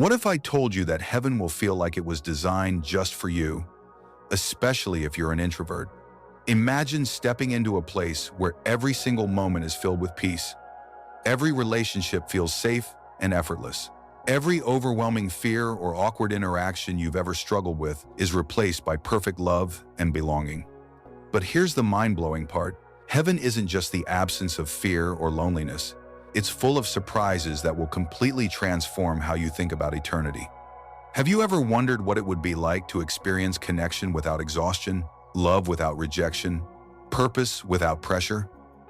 What if I told you that heaven will feel like it was designed just for you, especially if you're an introvert? Imagine stepping into a place where every single moment is filled with peace. Every relationship feels safe and effortless. Every overwhelming fear or awkward interaction you've ever struggled with is replaced by perfect love and belonging. But here's the mind-blowing part. Heaven isn't just the absence of fear or loneliness. It's full of surprises that will completely transform how you think about eternity. Have you ever wondered what it would be like to experience connection without exhaustion, love without rejection, purpose without pressure?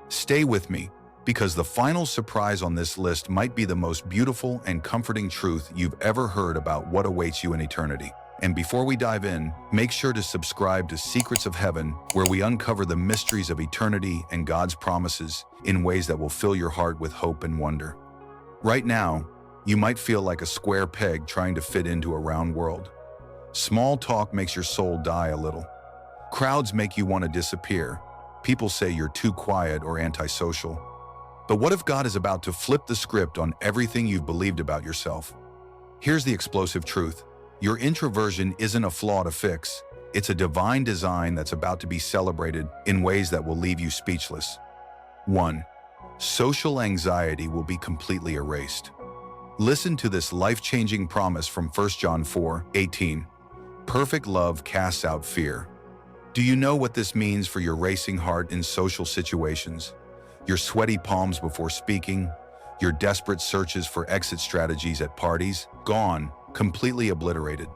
Stay with me, because the final surprise on this list might be the most beautiful and comforting truth you've ever heard about what awaits you in eternity. And before we dive in, make sure to subscribe to Secrets of Heaven, where we uncover the mysteries of eternity and God's promises in ways that will fill your heart with hope and wonder. Right now, you might feel like a square peg trying to fit into a round world. Small talk makes your soul die a little. Crowds make you want to disappear. People say you're too quiet or antisocial. But what if God is about to flip the script on everything you've believed about yourself? Here's the explosive truth. Your introversion isn't a flaw to fix. It's a divine design that's about to be celebrated in ways that will leave you speechless. 1. Social anxiety will be completely erased. Listen to this life-changing promise from 1 John 4:18. Perfect love casts out fear. Do you know what this means for your racing heart in social situations? Your sweaty palms before speaking, your desperate searches for exit strategies at parties, gone, completely obliterated.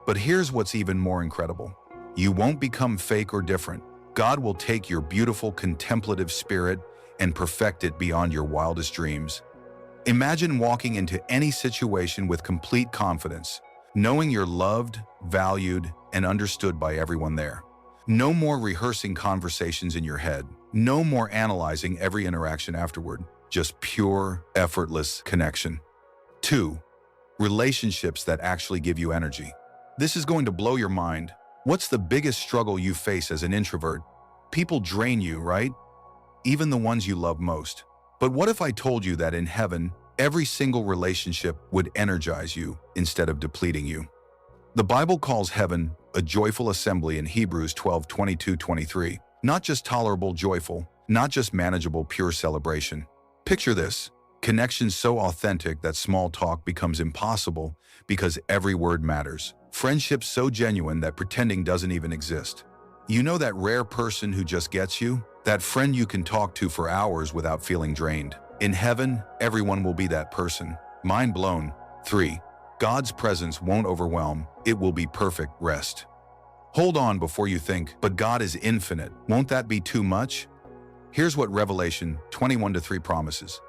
But here's what's even more incredible. You won't become fake or different. God will take your beautiful contemplative spirit and perfect it beyond your wildest dreams. Imagine walking into any situation with complete confidence, knowing you're loved, valued, and understood by everyone there. No more rehearsing conversations in your head. No more analyzing every interaction afterward. Just pure, effortless connection. 2. Relationships that actually give you energy. This is going to blow your mind. What's the biggest struggle you face as an introvert? People drain you, right? Even the ones you love most. But what if I told you that in heaven, every single relationship would energize you instead of depleting you? The Bible calls heaven a joyful assembly in Hebrews 12:22-23. Not just tolerable, joyful, not just manageable, pure celebration. Picture this. Connection so authentic that small talk becomes impossible because every word matters. Friendship so genuine that pretending doesn't even exist. You know that rare person who just gets you? That friend you can talk to for hours without feeling drained. In heaven, everyone will be that person. Mind blown. 3. God's presence won't overwhelm. It will be perfect rest. Hold on before you think, but God is infinite. Won't that be too much? Here's what Revelation 21:3 promises.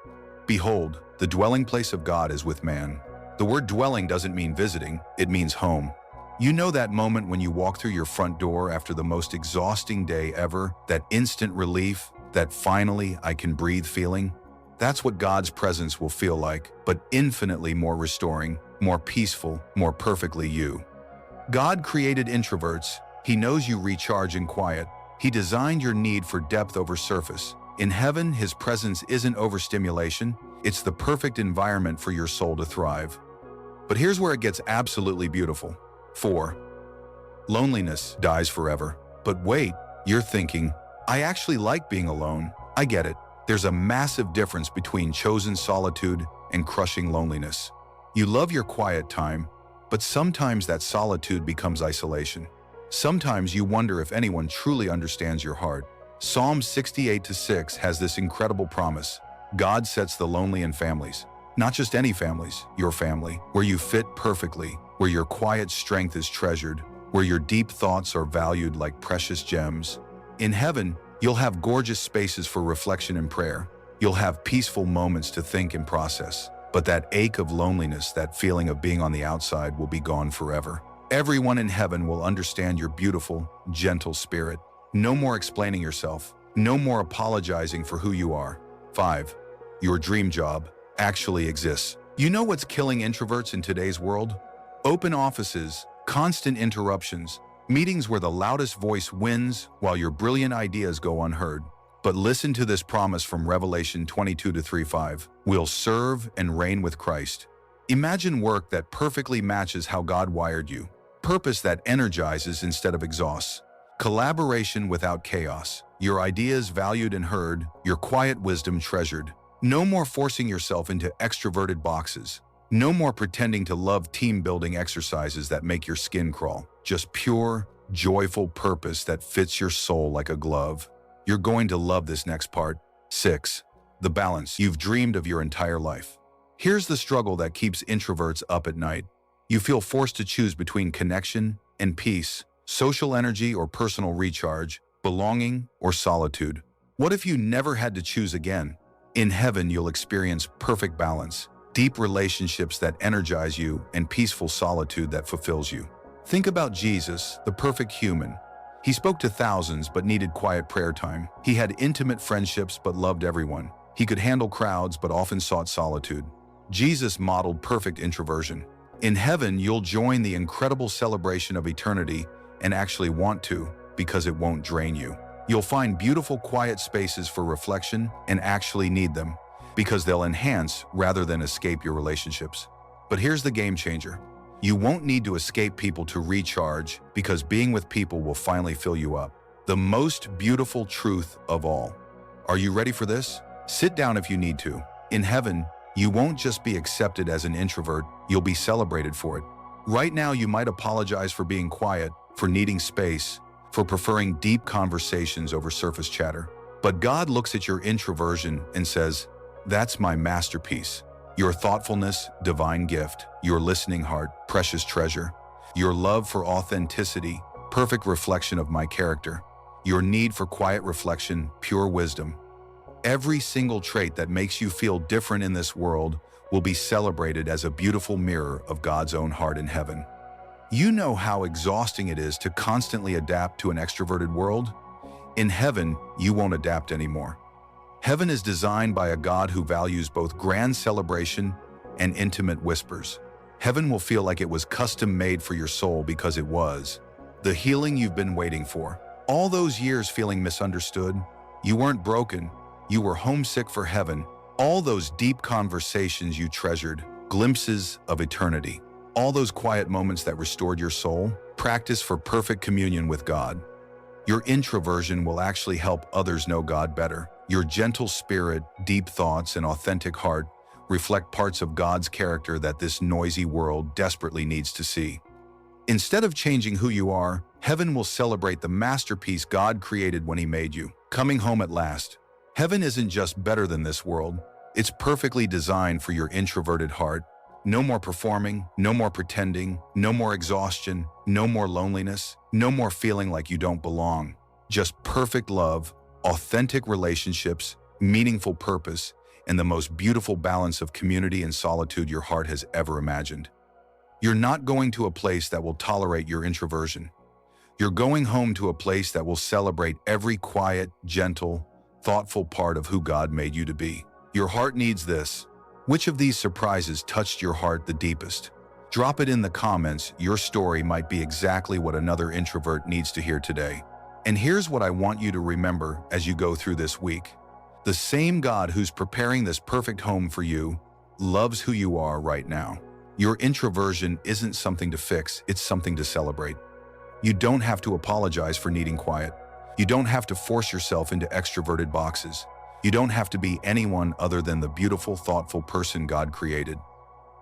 Behold, the dwelling place of God is with man. The word dwelling doesn't mean visiting, it means home. You know that moment when you walk through your front door after the most exhausting day ever, that instant relief, that finally I can breathe feeling? That's what God's presence will feel like, but infinitely more restoring, more peaceful, more perfectly you. God created introverts. He knows you recharge in quiet. He designed your need for depth over surface. In heaven, His presence isn't overstimulation. It's the perfect environment for your soul to thrive. But here's where it gets absolutely beautiful. 4. Loneliness dies forever. But wait, you're thinking, I actually like being alone. I get it. There's a massive difference between chosen solitude and crushing loneliness. You love your quiet time, but sometimes that solitude becomes isolation. Sometimes you wonder if anyone truly understands your heart. Psalm 68:6 has this incredible promise. God sets the lonely in families. Not just any families, your family, where you fit perfectly, where your quiet strength is treasured, where your deep thoughts are valued like precious gems. In heaven, you'll have gorgeous spaces for reflection and prayer. You'll have peaceful moments to think and process. But that ache of loneliness, that feeling of being on the outside, will be gone forever. Everyone in heaven will understand your beautiful, gentle spirit. No more explaining yourself. No more apologizing for who you are. 5. Your dream job actually exists. You know what's killing introverts in today's world? Open offices, constant interruptions, meetings where the loudest voice wins while your brilliant ideas go unheard. But listen to this promise from Revelation 22:3-5. We'll serve and reign with Christ. Imagine work that perfectly matches how God wired you, purpose that energizes instead of exhausts, collaboration without chaos, your ideas valued and heard, your quiet wisdom treasured. No more forcing yourself into extroverted boxes. No more pretending to love team-building exercises that make your skin crawl. Just pure, joyful purpose that fits your soul like a glove. You're going to love this next part. 6. The balance you've dreamed of your entire life. Here's the struggle that keeps introverts up at night. You feel forced to choose between connection and peace, social energy or personal recharge, belonging or solitude. What if you never had to choose again? In heaven, you'll experience perfect balance, deep relationships that energize you, and peaceful solitude that fulfills you. Think about Jesus, the perfect human. He spoke to thousands but needed quiet prayer time. He had intimate friendships but loved everyone. He could handle crowds but often sought solitude. Jesus modeled perfect introversion. In heaven, you'll join the incredible celebration of eternity and actually want to, because it won't drain you. You'll find beautiful quiet spaces for reflection and actually need them, because they'll enhance rather than escape your relationships. But here's the game changer. You won't need to escape people to recharge, because being with people will finally fill you up. The most beautiful truth of all. Are you ready for this? Sit down if you need to. In heaven, you won't just be accepted as an introvert, you'll be celebrated for it. Right now, you might apologize for being quiet, for needing space, for preferring deep conversations over surface chatter. But God looks at your introversion and says, "That's my masterpiece. Your thoughtfulness, divine gift. Your listening heart, precious treasure. Your love for authenticity, perfect reflection of my character. Your need for quiet reflection, pure wisdom." Every single trait that makes you feel different in this world will be celebrated as a beautiful mirror of God's own heart in heaven. You know how exhausting it is to constantly adapt to an extroverted world? In heaven, you won't adapt anymore. Heaven is designed by a God who values both grand celebration and intimate whispers. Heaven will feel like it was custom-made for your soul because it was. The healing you've been waiting for. All those years feeling misunderstood. You weren't broken. You were homesick for heaven. All those deep conversations you treasured. Glimpses of eternity. All those quiet moments that restored your soul. Practice for perfect communion with God. Your introversion will actually help others know God better. Your gentle spirit, deep thoughts, and authentic heart reflect parts of God's character that this noisy world desperately needs to see. Instead of changing who you are, heaven will celebrate the masterpiece God created when He made you. Coming home at last. Heaven isn't just better than this world. It's perfectly designed for your introverted heart. No more performing, no more pretending, no more exhaustion, no more loneliness, no more feeling like you don't belong. Just perfect love, authentic relationships, meaningful purpose, and the most beautiful balance of community and solitude your heart has ever imagined. You're not going to a place that will tolerate your introversion. You're going home to a place that will celebrate every quiet, gentle, thoughtful part of who God made you to be. Your heart needs this. Which of these surprises touched your heart the deepest? Drop it in the comments. Your story might be exactly what another introvert needs to hear today. And here's what I want you to remember as you go through this week. The same God who's preparing this perfect home for you loves who you are right now. Your introversion isn't something to fix, it's something to celebrate. You don't have to apologize for needing quiet. You don't have to force yourself into extroverted boxes. You don't have to be anyone other than the beautiful, thoughtful person God created.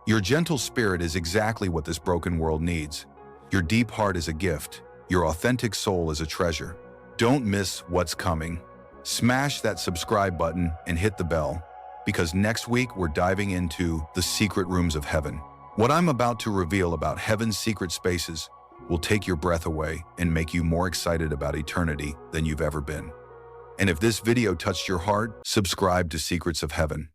Your gentle spirit is exactly what this broken world needs. Your deep heart is a gift. Your authentic soul is a treasure. Don't miss what's coming. Smash that subscribe button and hit the bell, because next week we're diving into the secret rooms of heaven. What I'm about to reveal about heaven's secret spaces will take your breath away and make you more excited about eternity than you've ever been. And if this video touched your heart, subscribe to Secrets of Heaven.